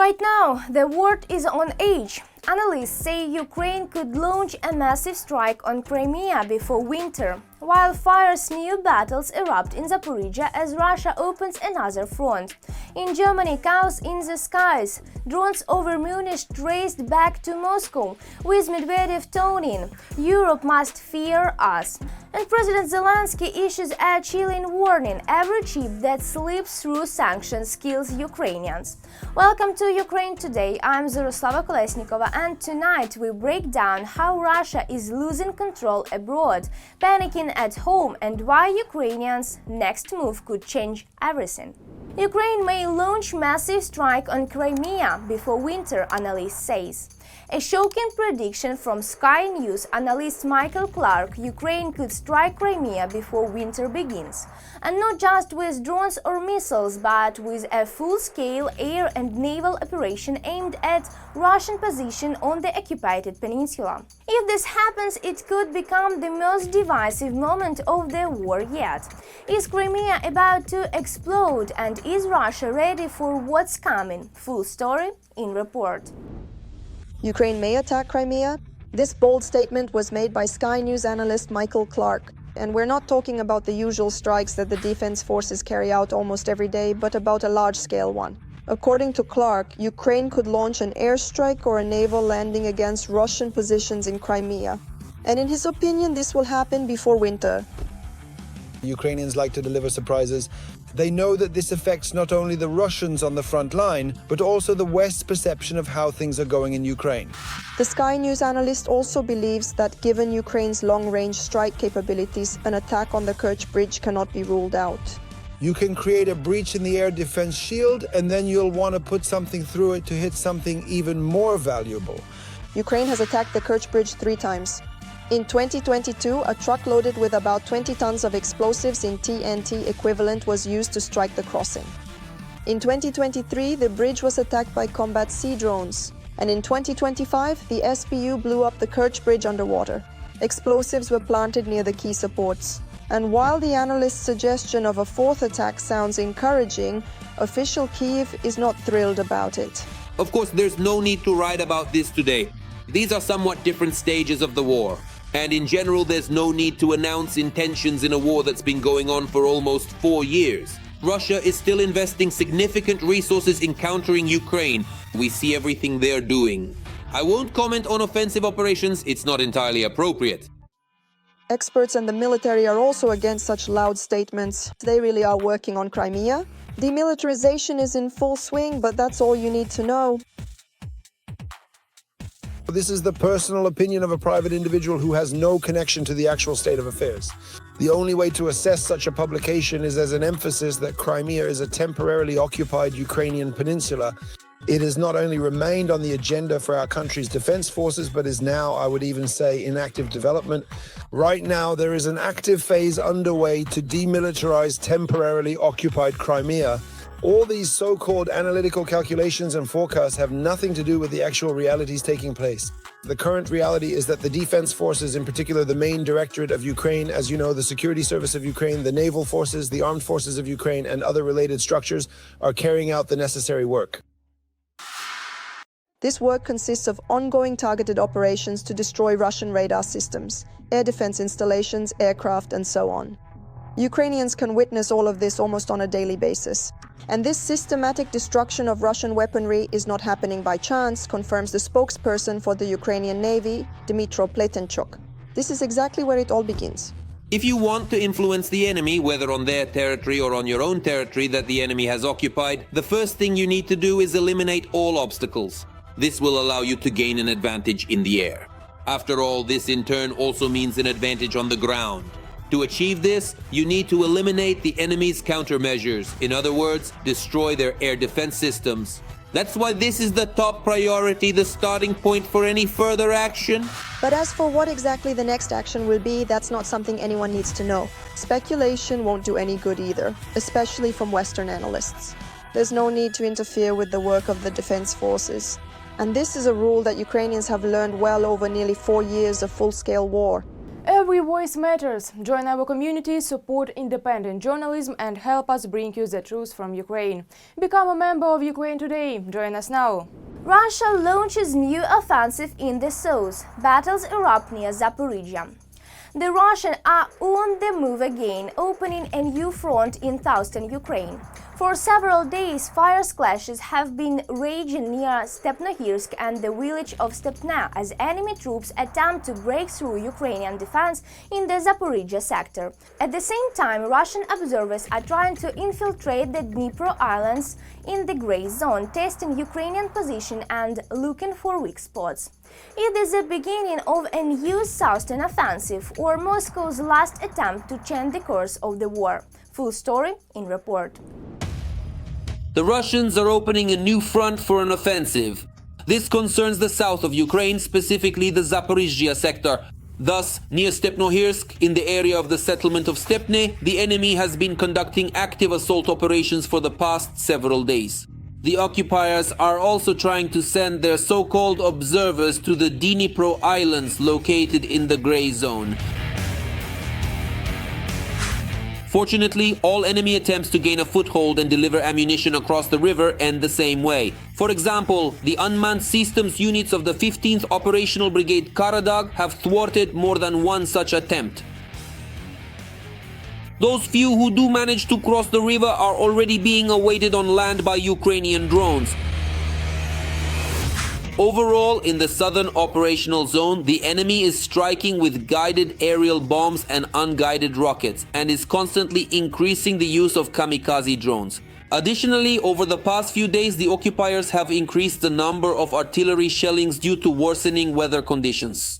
Right now, the war is on edge. Analysts say Ukraine could launch a massive strike on Crimea before winter, while fierce new battles erupt in Zaporizhzhia as Russia opens another front. In Germany, chaos in the skies. Drones over Munich traced back to Moscow, with Medvedev toning, "Europe must fear us." And President Zelensky issues a chilling warning: every chip that slips through sanctions kills Ukrainians. Welcome to Ukraine Today. I'm Zaroslava Kolesnikova, and tonight we break down how Russia is losing control abroad, panicking at home, and why Ukrainians' next move could change everything. Ukraine may launch massive strike on Crimea before winter, analyst says. A shocking prediction from Sky News analyst Michael Clark: Ukraine could strike Crimea before winter begins. And not just with drones or missiles, but with a full-scale air and naval operation aimed at Russian position on the occupied peninsula. If this happens, it could become the most divisive moment of the war yet. Is Crimea about to explode, and is Russia ready for what's coming? Full story in report. Ukraine may attack Crimea? This bold statement was made by Sky News analyst Michael Clark. And we're not talking about the usual strikes that the defense forces carry out almost every day, but about a large-scale one. According to Clark, Ukraine could launch an airstrike or a naval landing against Russian positions in Crimea. And in his opinion, this will happen before winter. Ukrainians like to deliver surprises. They know that this affects not only the Russians on the front line, but also the West's perception of how things are going in Ukraine. The Sky News analyst also believes that given Ukraine's long-range strike capabilities, an attack on the Kerch Bridge cannot be ruled out. You can create a breach in the air defense shield, and then you'll want to put something through it to hit something even more valuable. Ukraine has attacked the Kerch Bridge 3 times. In 2022, a truck loaded with about 20 tons of explosives in TNT equivalent was used to strike the crossing. In 2023, the bridge was attacked by combat sea drones. And in 2025, the SBU blew up the Kerch Bridge underwater. Explosives were planted near the key supports. And while the analyst's suggestion of a fourth attack sounds encouraging, official Kyiv is not thrilled about it. Of course, there's no need to write about this today. These are somewhat different stages of the war. And in general, there's no need to announce intentions in a war that's been going on for almost 4 years. Russia is still investing significant resources in countering Ukraine. We see everything they're doing. I won't comment on offensive operations, it's not entirely appropriate. Experts and the military are also against such loud statements. They really are working on Crimea. Demilitarization is in full swing, but that's all you need to know. This is the personal opinion of a private individual who has no connection to the actual state of affairs. The only way to assess such a publication is as an emphasis that Crimea is a temporarily occupied Ukrainian peninsula. It has not only remained on the agenda for our country's defense forces, but is now, I would even say, in active development. Right now, there is an active phase underway to demilitarize temporarily occupied Crimea. All these so-called analytical calculations and forecasts have nothing to do with the actual realities taking place. The current reality is that the defense forces, in particular the main directorate of Ukraine, as you know, the security service of Ukraine, the naval forces, the armed forces of Ukraine, and other related structures are carrying out the necessary work. This work consists of ongoing targeted operations to destroy Russian radar systems, air defense installations, aircraft, and so on. Ukrainians can witness all of this almost on a daily basis. And this systematic destruction of Russian weaponry is not happening by chance, confirms the spokesperson for the Ukrainian Navy, Dmytro Pletenchuk. This is exactly where it all begins. If you want to influence the enemy, whether on their territory or on your own territory that the enemy has occupied, the first thing you need to do is eliminate all obstacles. This will allow you to gain an advantage in the air. After all, this in turn also means an advantage on the ground. To achieve this, you need to eliminate the enemy's countermeasures. In other words, destroy their air defense systems. That's why this is the top priority, the starting point for any further action. But as for what exactly the next action will be, that's not something anyone needs to know. Speculation won't do any good either, especially from Western analysts. There's no need to interfere with the work of the defense forces. And this is a rule that Ukrainians have learned well over nearly 4 years of full-scale war. A Every voice matters. Join our community, support independent journalism and help us bring you the truth from Ukraine. Become a member of Ukraine today. Join us now. Russia launches new offensive in the south. Battles erupt near Zaporizhzhia. The Russians are on the move again, opening a new front in southern Ukraine. For several days, fire clashes have been raging near Stepnohirsk and the village of Stepna as enemy troops attempt to break through Ukrainian defense in the Zaporizhzhia sector. At the same time, Russian observers are trying to infiltrate the Dnipro Islands in the gray zone, testing Ukrainian position and looking for weak spots. It is the beginning of a new southern offensive or Moscow's last attempt to change the course of the war. Full story in report. The Russians are opening a new front for an offensive. This concerns the south of Ukraine, specifically the Zaporizhzhia sector. Thus, near Stepnohirsk, in the area of the settlement of Stepne, the enemy has been conducting active assault operations for the past several days. The occupiers are also trying to send their so-called observers to the Dnipro Islands located in the gray zone. Fortunately, all enemy attempts to gain a foothold and deliver ammunition across the river end the same way. For example, the unmanned systems units of the 15th Operational Brigade Karadag have thwarted more than one such attempt. Those few who do manage to cross the river are already being awaited on land by Ukrainian drones. Overall, in the southern operational zone, the enemy is striking with guided aerial bombs and unguided rockets and is constantly increasing the use of kamikaze drones. Additionally, over the past few days, the occupiers have increased the number of artillery shellings due to worsening weather conditions.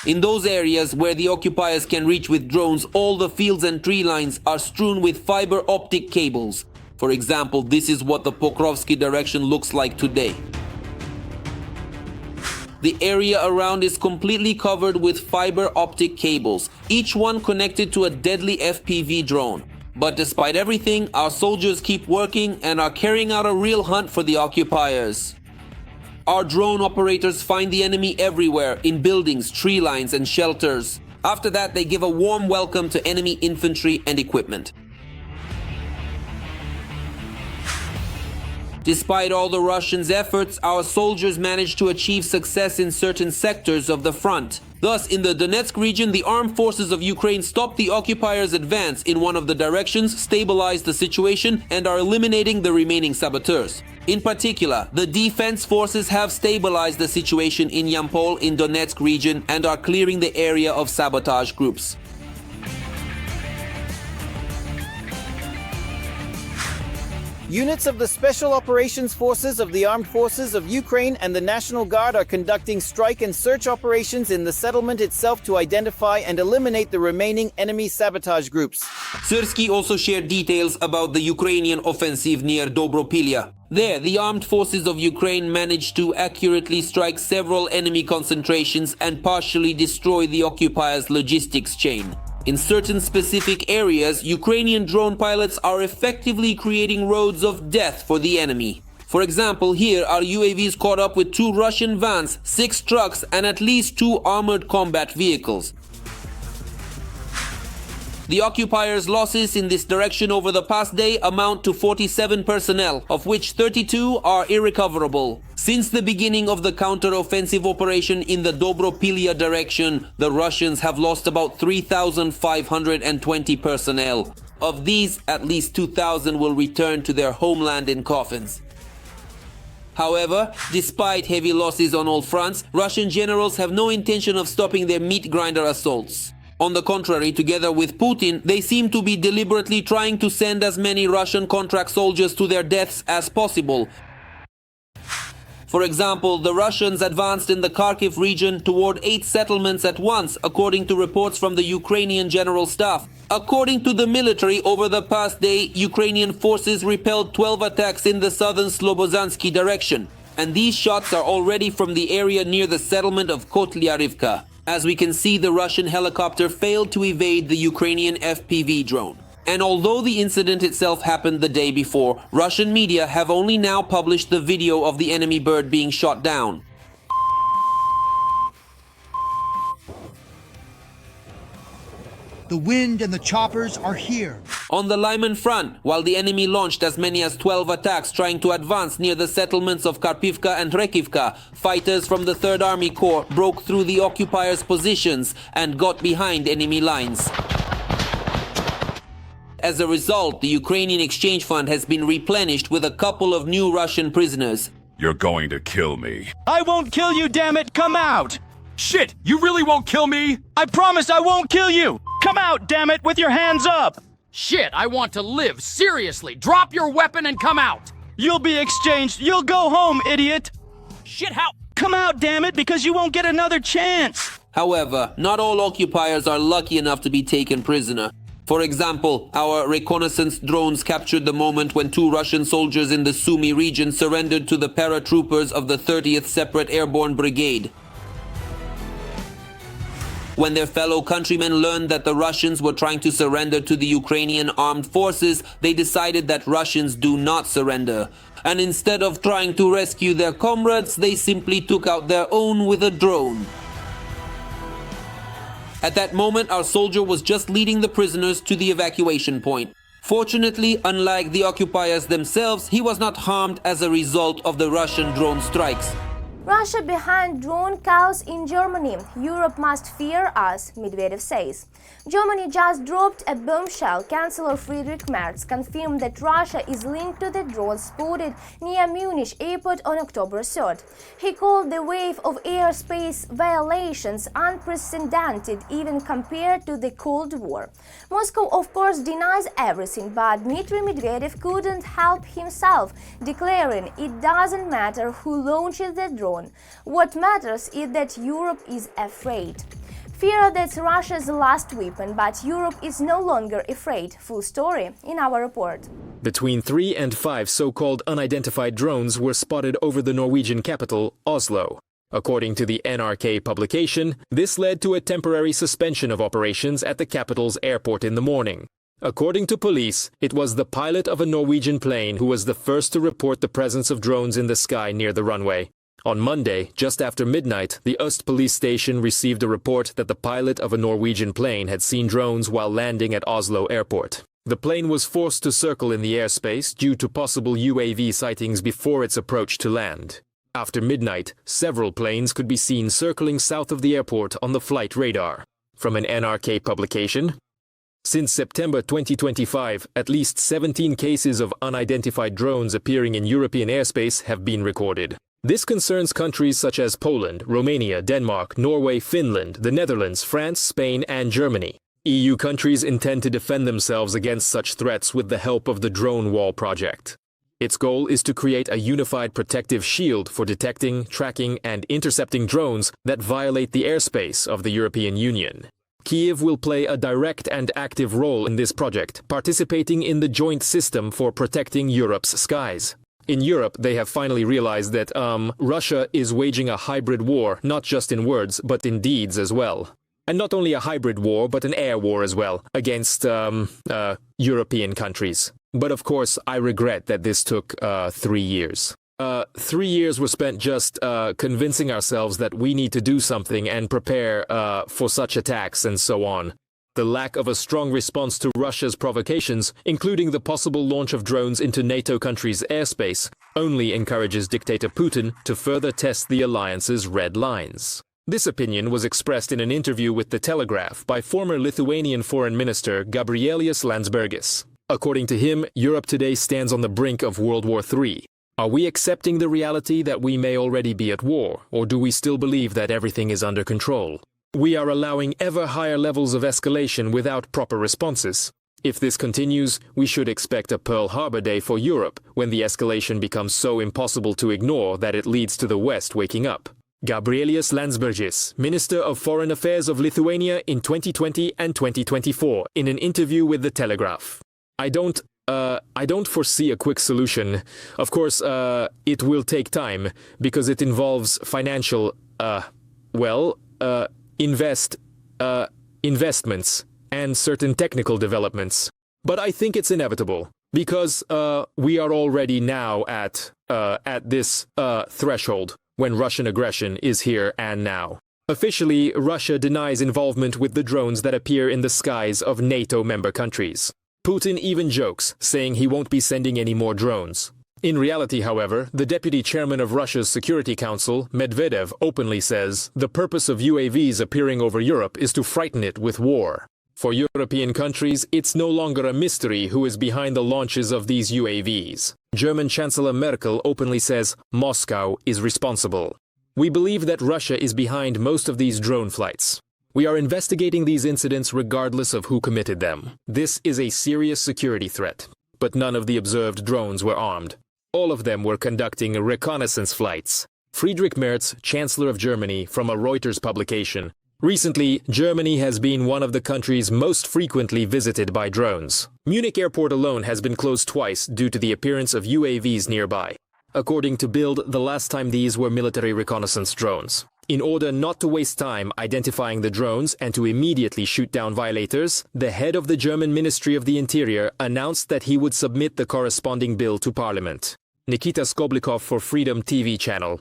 In those areas where the occupiers can reach with drones, all the fields and tree lines are strewn with fiber optic cables. For example, this is what the Pokrovsky direction looks like today. The area around is completely covered with fiber optic cables, each one connected to a deadly FPV drone. But despite everything, our soldiers keep working and are carrying out a real hunt for the occupiers. Our drone operators find the enemy everywhere, in buildings, tree lines, and shelters. After that, they give a warm welcome to enemy infantry and equipment. Despite all the Russians' efforts, our soldiers managed to achieve success in certain sectors of the front. Thus, in the Donetsk region, the armed forces of Ukraine stopped the occupiers' advance in one of the directions, stabilized the situation, and are eliminating the remaining saboteurs. In particular, the defense forces have stabilized the situation in Yampol in Donetsk region and are clearing the area of sabotage groups. Units of the Special Operations Forces of the Armed Forces of Ukraine and the National Guard are conducting strike and search operations in the settlement itself to identify and eliminate the remaining enemy sabotage groups. Syrsky also shared details about the Ukrainian offensive near Dobropilya. There, the armed forces of Ukraine managed to accurately strike several enemy concentrations and partially destroy the occupiers' logistics chain. In certain specific areas, Ukrainian drone pilots are effectively creating roads of death for the enemy. For example, here our UAVs caught up with 2 Russian vans, 6 trucks, and at least 2 armored combat vehicles. The occupiers' losses in this direction over the past day amount to 47 personnel, of which 32 are irrecoverable. Since the beginning of the counter-offensive operation in the Dobropilya direction, the Russians have lost about 3,520 personnel. Of these, at least 2,000 will return to their homeland in coffins. However, despite heavy losses on all fronts, Russian generals have no intention of stopping their meat grinder assaults. On the contrary, together with Putin, they seem to be deliberately trying to send as many Russian contract soldiers to their deaths as possible. For example, the Russians advanced in the Kharkiv region toward 8 settlements at once, according to reports from the Ukrainian General Staff. According to the military, over the past day, Ukrainian forces repelled 12 attacks in the southern Slobozansky direction. And these shots are already from the area near the settlement of Kotlyarivka. As we can see, the Russian helicopter failed to evade the Ukrainian FPV drone. And although the incident itself happened the day before, Russian media have only now published the video of the enemy bird being shot down. The wind and the choppers are here. On the Lyman front, while the enemy launched as many as 12 attacks trying to advance near the settlements of Karpivka and Rekivka, fighters from the 3rd Army Corps broke through the occupiers' positions and got behind enemy lines. As a result, the Ukrainian exchange fund has been replenished with a couple of new Russian prisoners. You're going to kill me. I won't kill you, damn it! Come out! Shit, you really won't kill me? I promise I won't kill you! Come out, damn it, with your hands up! Shit, I want to live, seriously! Drop your weapon and come out! You'll be exchanged, you'll go home, idiot! Shit, how? Come out, damn it, because you won't get another chance! However, not all occupiers are lucky enough to be taken prisoner. For example, our reconnaissance drones captured the moment when 2 Russian soldiers in the Sumy region surrendered to the paratroopers of the 30th Separate Airborne Brigade. When their fellow countrymen learned that the Russians were trying to surrender to the Ukrainian armed forces, they decided that Russians do not surrender. And instead of trying to rescue their comrades, they simply took out their own with a drone. At that moment, our soldier was just leading the prisoners to the evacuation point. Fortunately, unlike the occupiers themselves, he was not harmed as a result of the Russian drone strikes. Russia behind drone chaos in Germany. Europe must fear us, Medvedev says. Germany just dropped a bombshell. Chancellor Friedrich Merz confirmed that Russia is linked to the drones spotted near Munich airport on October 3rd. He called the wave of airspace violations unprecedented even compared to the Cold War. Moscow, of course, denies everything, but Dmitry Medvedev couldn't help himself, declaring it doesn't matter who launches the drone. What matters is that Europe is afraid. Fear that's Russia's last weapon, but Europe is no longer afraid. Full story in our report. Between 3 and 5 so-called unidentified drones were spotted over the Norwegian capital, Oslo. According to the NRK publication, this led to a temporary suspension of operations at the capital's airport in the morning. According to police, it was the pilot of a Norwegian plane who was the first to report the presence of drones in the sky near the runway. On Monday, just after midnight, the Øst police station received a report that the pilot of a Norwegian plane had seen drones while landing at Oslo airport. The plane was forced to circle in the airspace due to possible UAV sightings before its approach to land. After midnight, several planes could be seen circling south of the airport on the flight radar. From an NRK publication, since September 2025, at least 17 cases of unidentified drones appearing in European airspace have been recorded. This concerns countries such as Poland, Romania, Denmark, Norway, Finland, the Netherlands, France, Spain, and Germany. EU countries intend to defend themselves against such threats with the help of the Drone Wall project. Its goal is to create a unified protective shield for detecting, tracking, and intercepting drones that violate the airspace of the European Union. Kyiv will play a direct and active role in this project, participating in the joint system for protecting Europe's skies. In Europe, they have finally realized that Russia is waging a hybrid war, not just in words, but in deeds as well. And not only a hybrid war, but an air war as well, against European countries. But of course, I regret that this took 3 years. 3 years were spent just convincing ourselves that we need to do something and prepare for such attacks and so on. The lack of a strong response to Russia's provocations, including the possible launch of drones into NATO countries' airspace, only encourages dictator Putin to further test the alliance's red lines. This opinion was expressed in an interview with The Telegraph by former Lithuanian Foreign Minister Gabrielius Landsbergis. According to him, Europe today stands on the brink of World War III. Are we accepting the reality that we may already be at war, or do we still believe that everything is under control? We are allowing ever higher levels of escalation without proper responses. If this continues, we should expect a Pearl Harbor Day for Europe, when the escalation becomes so impossible to ignore that it leads to the West waking up. Gabrielius Landsbergis, Minister of Foreign Affairs of Lithuania in 2020 and 2024, in an interview with The Telegraph. I don't foresee a quick solution. Of course, it will take time, because it involves financial, investments and certain technical developments. But I think it's inevitable, because we are already now at this threshold when Russian aggression is here and now. Officially, Russia denies involvement with the drones that appear in the skies of NATO member countries. Putin even jokes, saying he won't be sending any more drones. In reality, however, the deputy chairman of Russia's Security Council, Medvedev, openly says the purpose of UAVs appearing over Europe is to frighten it with war. For European countries, it's no longer a mystery who is behind the launches of these UAVs. German Chancellor Merkel openly says Moscow is responsible. We believe that Russia is behind most of these drone flights. We are investigating these incidents regardless of who committed them. This is a serious security threat. But none of the observed drones were armed. All of them were conducting reconnaissance flights. Friedrich Merz, Chancellor of Germany, from a Reuters publication. Recently, Germany has been one of the countries most frequently visited by drones. Munich airport alone has been closed twice due to the appearance of UAVs nearby. According to Bild, the last time these were military reconnaissance drones. In order not to waste time identifying the drones and to immediately shoot down violators, the head of the German Ministry of the Interior announced that he would submit the corresponding bill to parliament. Nikita Skoblikov for Freedom TV channel.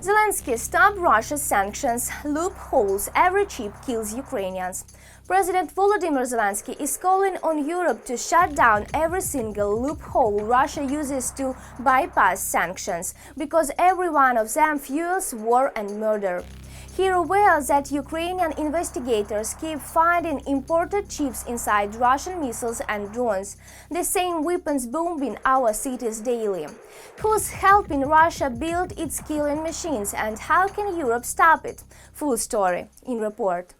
Zelensky, stop Russia's sanctions, loopholes, every chip kills Ukrainians. President Volodymyr Zelensky is calling on Europe to shut down every single loophole Russia uses to bypass sanctions, because every one of them fuels war and murder. He reveals that Ukrainian investigators keep finding imported chips inside Russian missiles and drones, the same weapons bombing our cities daily. Who's helping Russia build its killing machines, and how can Europe stop it? Full story in report.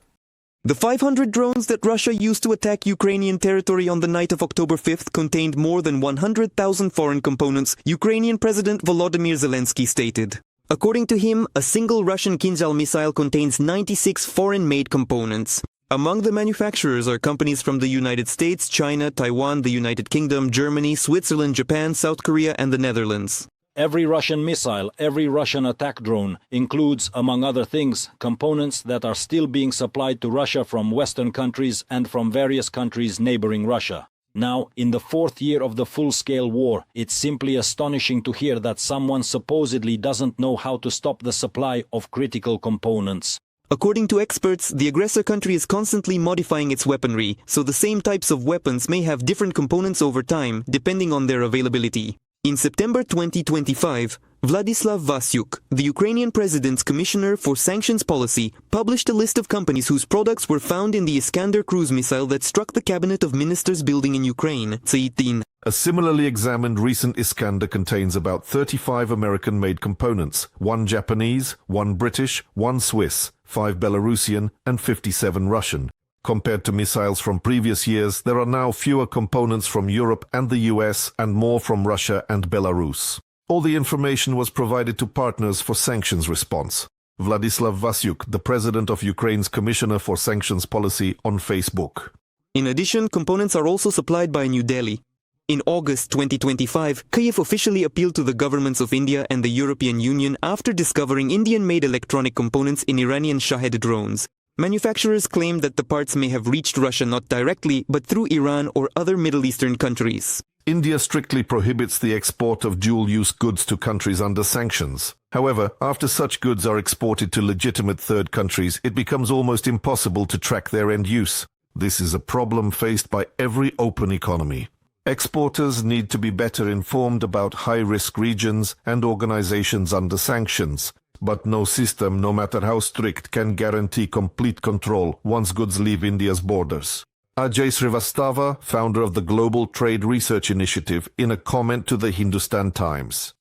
The 500 drones that Russia used to attack Ukrainian territory on the night of October 5th contained more than 100,000 foreign components, Ukrainian President Volodymyr Zelensky stated. According to him, a single Russian Kinzhal missile contains 96 foreign-made components. Among the manufacturers are companies from the United States, China, Taiwan, the United Kingdom, Germany, Switzerland, Japan, South Korea, and the Netherlands. Every Russian missile, every Russian attack drone includes, among other things, components that are still being supplied to Russia from Western countries and from various countries neighboring Russia. Now, in the fourth year of the full-scale war, it's simply astonishing to hear that someone supposedly doesn't know how to stop the supply of critical components. According to experts, the aggressor country is constantly modifying its weaponry, so the same types of weapons may have different components over time, depending on their availability. In September 2025, Vladislav Vasyuk, the Ukrainian president's commissioner for sanctions policy, published a list of companies whose products were found in the Iskander cruise missile that struck the cabinet of ministers building in Ukraine, Tsaitin. A similarly examined recent Iskander contains about 35 American-made components, 1 Japanese, 1 British, 1 Swiss, 5 Belarusian, and 57 Russian. Compared to missiles from previous years, there are now fewer components from Europe and the US and more from Russia and Belarus. All the information was provided to partners for sanctions response. Vladislav Vasyuk, the president of Ukraine's Commissioner for Sanctions Policy, on Facebook. In addition, components are also supplied by New Delhi. In August 2025, Kyiv officially appealed to the governments of India and the European Union after discovering Indian-made electronic components in Iranian Shahed drones. Manufacturers claim that the parts may have reached Russia not directly, but through Iran or other Middle Eastern countries. India strictly prohibits the export of dual-use goods to countries under sanctions. However, after such goods are exported to legitimate third countries, it becomes almost impossible to track their end use. This is a problem faced by every open economy. Exporters need to be better informed about high-risk regions and organizations under sanctions. But no system, no matter how strict, can guarantee complete control once goods leave India's borders. Ajay Srivastava, founder of the Global Trade Research Initiative, in a comment to the Hindustan Times.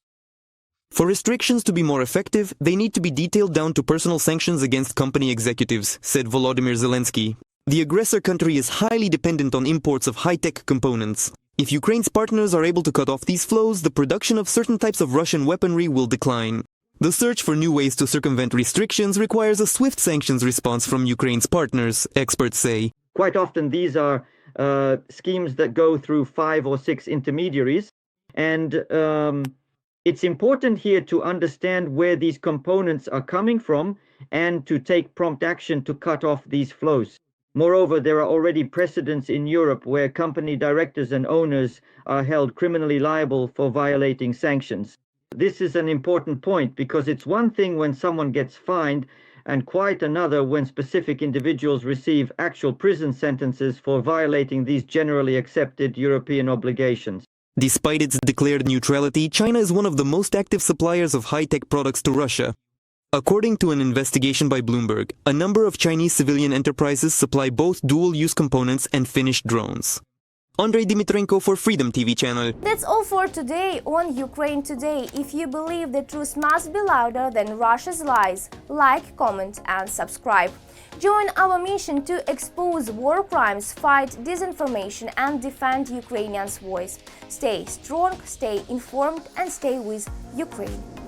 For restrictions to be more effective, they need to be detailed down to personal sanctions against company executives, said Volodymyr Zelensky. The aggressor country is highly dependent on imports of high-tech components. If Ukraine's partners are able to cut off these flows, the production of certain types of Russian weaponry will decline. The search for new ways to circumvent restrictions requires a swift sanctions response from Ukraine's partners, experts say. Quite often these are schemes that go through 5 or 6 intermediaries, and it's important here to understand where these components are coming from and to take prompt action to cut off these flows. Moreover, there are already precedents in Europe where company directors and owners are held criminally liable for violating sanctions. This is an important point because it's one thing when someone gets fined and quite another when specific individuals receive actual prison sentences for violating these generally accepted European obligations. Despite its declared neutrality, China is one of the most active suppliers of high-tech products to Russia. According to an investigation by Bloomberg, a number of Chinese civilian enterprises supply both dual-use components and finished drones. Andrei Dimitrenko for Freedom TV channel. That's all for today on Ukraine Today. If you believe the truth must be louder than Russia's lies, like, comment and subscribe. Join our mission to expose war crimes, fight disinformation and defend Ukrainians' voice. Stay strong, stay informed and stay with Ukraine.